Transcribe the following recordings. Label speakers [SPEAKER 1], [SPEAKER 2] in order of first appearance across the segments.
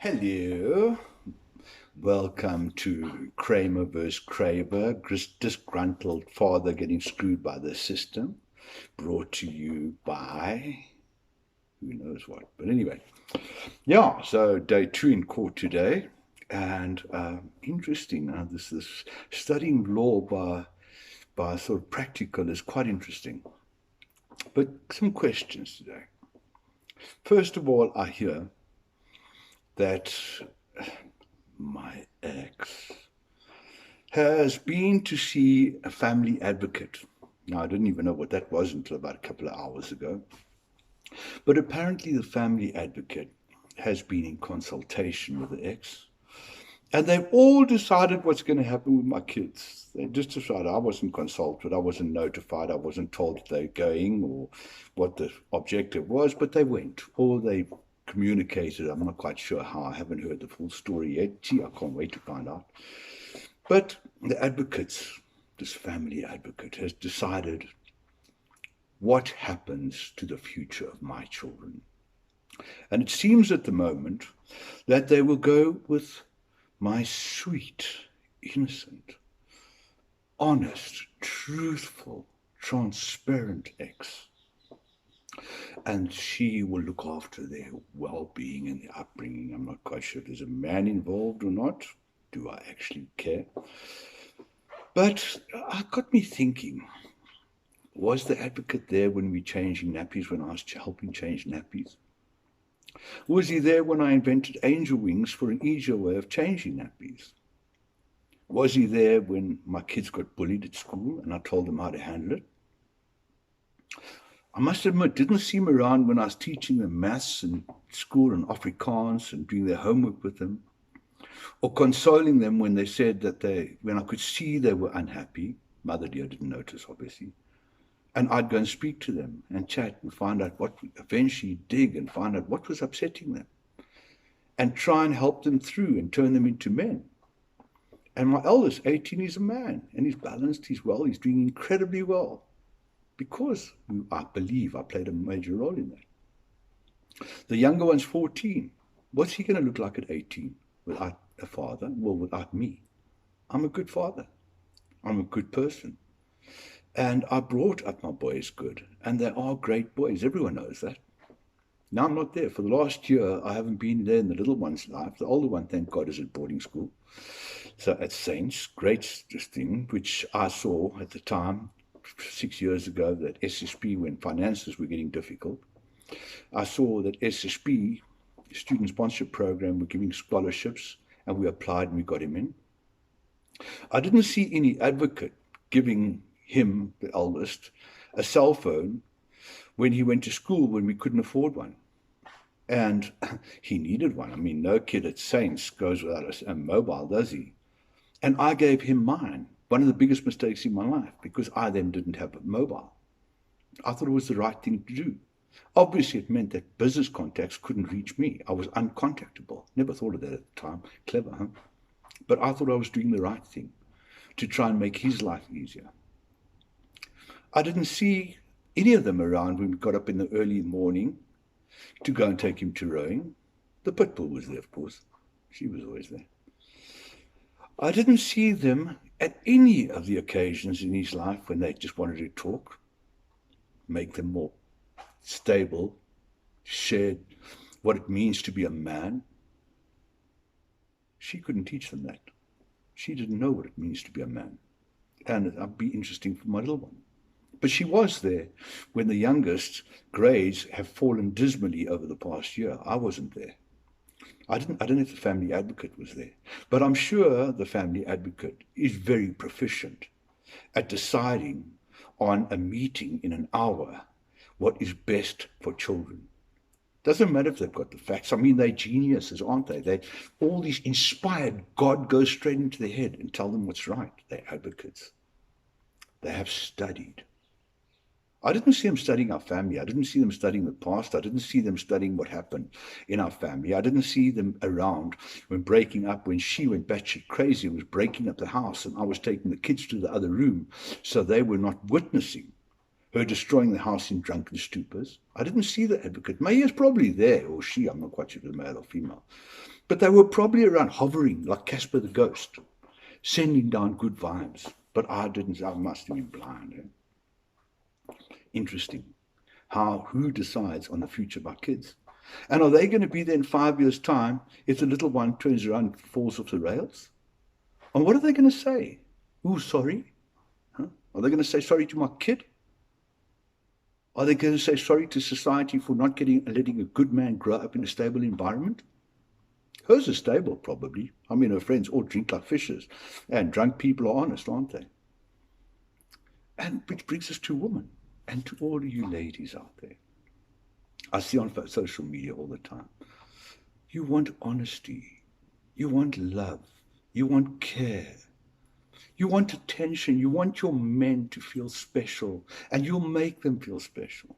[SPEAKER 1] Hello, welcome to Kramer vs. Kraber, disgruntled father getting screwed by the system, brought to you by who knows what. But anyway, yeah, so day two in court today, and interesting. This studying law by sort of practical is quite interesting. But some questions today. First of all, I hear that my ex has been to see a family advocate. Now, I didn't even know what that was until about a couple of hours ago. But apparently, the family advocate has been in consultation with the ex, and they've all decided what's going to happen with my kids. They just decided. I wasn't consulted, I wasn't notified, I wasn't told that they're going or what the objective was, but they went, or they communicated. I'm not quite sure how. I haven't heard the full story yet. Gee, I can't wait to find out. But the advocates, this family advocate, has decided what happens to the future of my children. And it seems at the moment that they will go with my sweet, innocent, honest, truthful, transparent ex. And she will look after their well-being and their upbringing. I'm not quite sure if there's a man involved or not. Do I actually care? But it got me thinking, was the advocate there when we were changing nappies, when I was helping change nappies? Was he there when I invented angel wings for an easier way of changing nappies? Was he there when my kids got bullied at school and I told them how to handle it? I must admit, didn't see him around when I was teaching them maths in school and Afrikaans and doing their homework with them, or consoling them when they said that when I could see they were unhappy. Mother dear didn't notice, obviously. And I'd go and speak to them and chat and find out eventually dig and find out what was upsetting them and try and help them through and turn them into men. And my eldest, 18, is a man and he's balanced, he's well, he's doing incredibly well because I believe I played a major role in that. The younger one's 14. What's he going to look like at 18 without a father? Well, without me. I'm a good father. I'm a good person. And I brought up my boys good, and they are great boys. Everyone knows that. Now I'm not there. For the last year, I haven't been there in the little one's life. The older one, thank God, is at boarding school. So at Saints, great thing, which I saw at the time, 6 years ago, that SSP, when finances were getting difficult, I saw that SSP, Student Sponsorship Program, were giving scholarships, and we applied and we got him in. I didn't see any advocate giving him, the eldest, a cell phone when he went to school when we couldn't afford one. And he needed one. I mean, no kid at Saints goes without a mobile, does he? And I gave him mine, one of the biggest mistakes in my life, because I then didn't have a mobile. I thought it was the right thing to do. Obviously, it meant that business contacts couldn't reach me. I was uncontactable. Never thought of that at the time. Clever, huh? But I thought I was doing the right thing to try and make his life easier. I didn't see any of them around when we got up in the early morning to go and take him to rowing. The pit bull was there, of course. She was always there. I didn't see them at any of the occasions in his life when they just wanted to talk, make them more stable, share what it means to be a man. She couldn't teach them that. She didn't know what it means to be a man. And it'd be interesting for my little one. But she was there when the youngest grades have fallen dismally over the past year. I wasn't there. I don't know if the family advocate was there. But I'm sure the family advocate is very proficient at deciding on a meeting in an hour what is best for children. Doesn't matter if they've got the facts. I mean, they're geniuses, aren't they? All these inspired, God goes straight into their head and tell them what's right. They're advocates. They have studied. I didn't see them studying our family. I didn't see them studying the past. I didn't see them studying what happened in our family. I didn't see them around when breaking up, when she went batshit crazy and was breaking up the house and I was taking the kids to the other room so they were not witnessing her destroying the house in drunken stupors. I didn't see the advocate. Mayer's probably there, or she, I'm not quite sure if it was male or female. But they were probably around hovering like Casper the Ghost, sending down good vibes. But I didn't. I must have been blind. Interesting. Who decides on the future of our kids? And are they going to be there in 5 years' time if the little one turns around and falls off the rails? And what are they going to say? Ooh, sorry? Huh? Are they going to say sorry to my kid? Are they going to say sorry to society for not letting a good man grow up in a stable environment? Hers is stable, probably. I mean, her friends all drink like fishes. And drunk people are honest, aren't they? And which brings us to women and to all of you ladies out there. I see on social media all the time. You want honesty. You want love. You want care. You want attention. You want your men to feel special. And you'll make them feel special.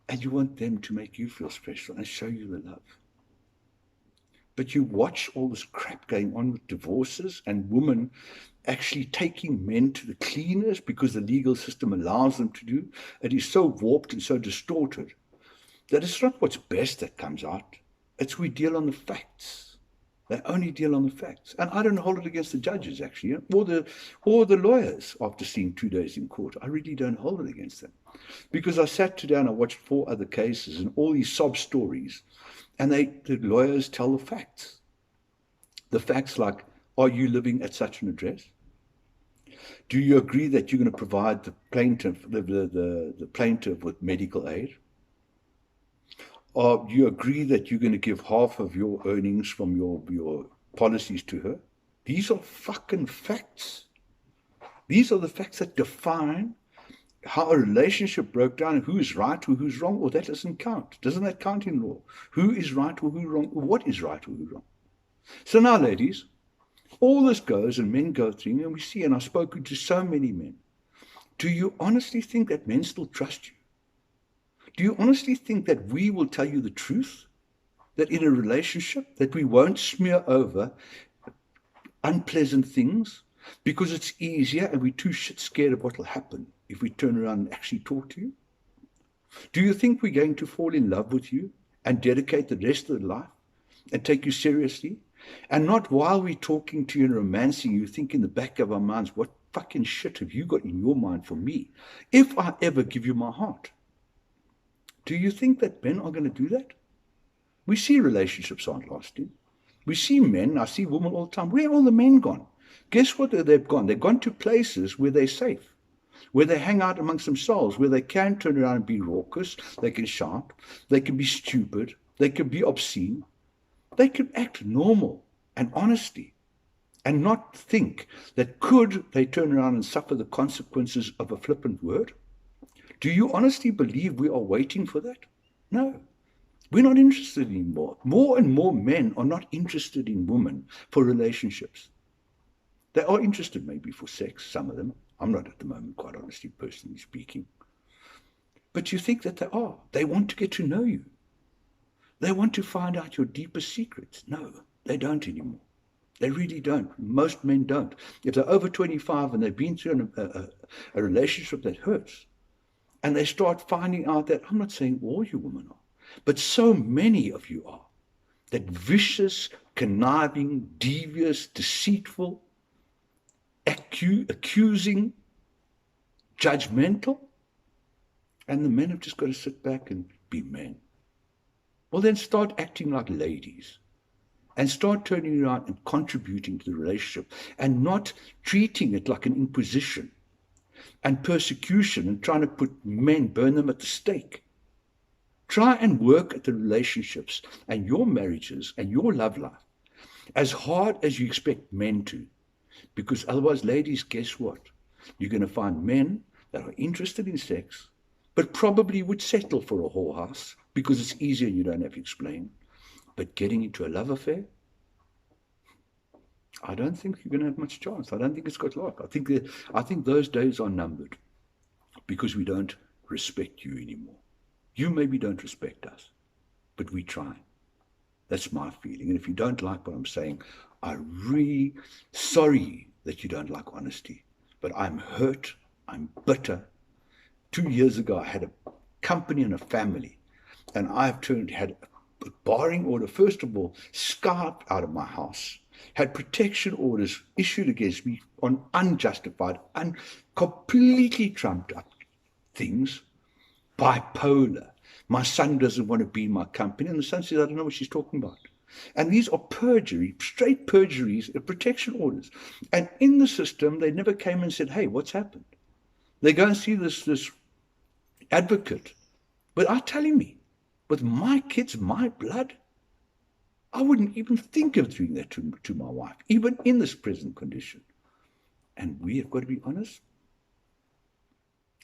[SPEAKER 1] And you want them to make you feel special and show you the love. But you watch all this crap going on with divorces and women actually taking men to the cleaners because the legal system allows them to do. It is so warped and so distorted that it's not what's best that comes out. It's we deal on the facts. They only deal on the facts. And I don't hold it against the judges, actually, or the lawyers after seeing 2 days in court. I really don't hold it against them. Because I sat down and I watched 4 other cases and all these sob stories. And the lawyers tell the facts. The facts like, are you living at such an address? Do you agree that you're going to provide the plaintiff, the plaintiff with medical aid? Or do you agree that you're going to give half of your earnings from your policies to her? These are fucking facts. These are the facts that define how a relationship broke down and who is right or who's wrong, or that doesn't count. Doesn't that count in law? Who is right or who's wrong, or what is right or who's wrong? So now, ladies, all this goes and men go through, and we see, and I've spoken to so many men. Do you honestly think that men still trust you? Do you honestly think that we will tell you the truth? That in a relationship, that we won't smear over unpleasant things because it's easier and we're too shit scared of what will happen if we turn around and actually talk to you? Do you think we're going to fall in love with you and dedicate the rest of the life and take you seriously? And not while we're talking to you and romancing you, think in the back of our minds, what fucking shit have you got in your mind for me if I ever give you my heart? Do you think that men are going to do that? We see relationships aren't lasting. We see men, I see women all the time. Where are all the men gone? Guess what they've gone? They've gone to places where they're safe, where they hang out amongst themselves, where they can turn around and be raucous, they can shout, they can be stupid, they can be obscene, they can act normal and honesty and not think that could they turn around and suffer the consequences of a flippant word? Do you honestly believe we are waiting for that? No. We're not interested anymore. More and more men are not interested in women for relationships. They are interested maybe for sex, some of them. I'm not at the moment, quite honestly, personally speaking. But you think that they are. They want to get to know you. They want to find out your deepest secrets. No, they don't anymore. They really don't. Most men don't. If they're over 25 and they've been through a relationship that hurts, and they start finding out that, I'm not saying all you women are, but so many of you are, that vicious, conniving, devious, deceitful, accusing, judgmental, and the men have just got to sit back and be men. Well, then start acting like ladies and start turning around and contributing to the relationship and not treating it like an imposition and persecution and trying to put men, burn them at the stake. Try and work at the relationships and your marriages and your love life as hard as you expect men to. Because otherwise, ladies, guess what? You're going to find men that are interested in sex, but probably would settle for a whorehouse because it's easier and you don't have to explain. But getting into a love affair, I don't think you're going to have much chance. I don't think it's got luck. I think those days are numbered because we don't respect you anymore. You maybe don't respect us, but we try. That's my feeling. And if you don't like what I'm saying, I'm really sorry that you don't like honesty. But I'm hurt, I'm bitter, 2 years ago, I had a company and a family, and I've had a barring order, first of all, scarred out of my house, had protection orders issued against me on unjustified, completely trumped up things, bipolar. My son doesn't want to be in my company, and the son says, I don't know what she's talking about. And these are perjury, straight perjuries, protection orders. And in the system, they never came and said, hey, what's happened? They go and see this advocate. But are telling me, with my kids, my blood, I wouldn't even think of doing that to my wife, even in this present condition. And we have got to be honest.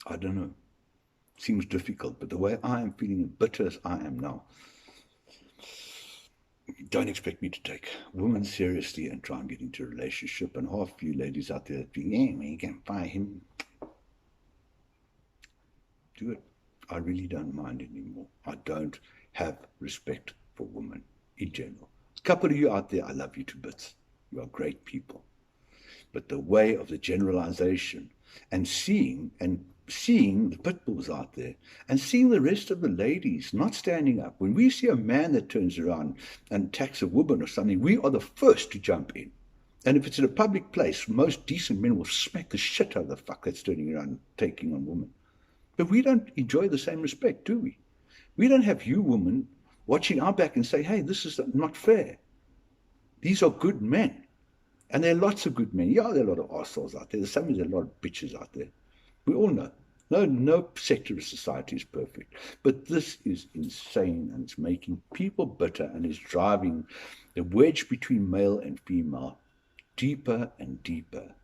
[SPEAKER 1] I don't know. Seems difficult, but the way I am feeling, bitter as I am now, don't expect me to take women seriously and try and get into a relationship. And half you ladies out there being, man, you can fire him. Do it. I really don't mind anymore. I don't have respect for women in general. A couple of you out there, I love you to bits. You are great people. But the way of the generalization and seeing the pit bulls out there and seeing the rest of the ladies not standing up. When we see a man that turns around and attacks a woman or something, we are the first to jump in. And if it's in a public place, most decent men will smack the shit out of the fuck that's turning around and taking on women. But we don't enjoy the same respect, do we? We don't have you women watching our back and say, hey, this is not fair. These are good men. And there are lots of good men. Yeah, there are a lot of arseholes out there. There's a lot of bitches out there. We all know. No sector of society is perfect. But this is insane, and it's making people bitter, and is driving the wedge between male and female deeper and deeper.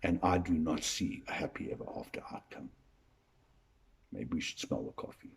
[SPEAKER 1] And I do not see a happy ever after outcome. Maybe we should smell the coffee.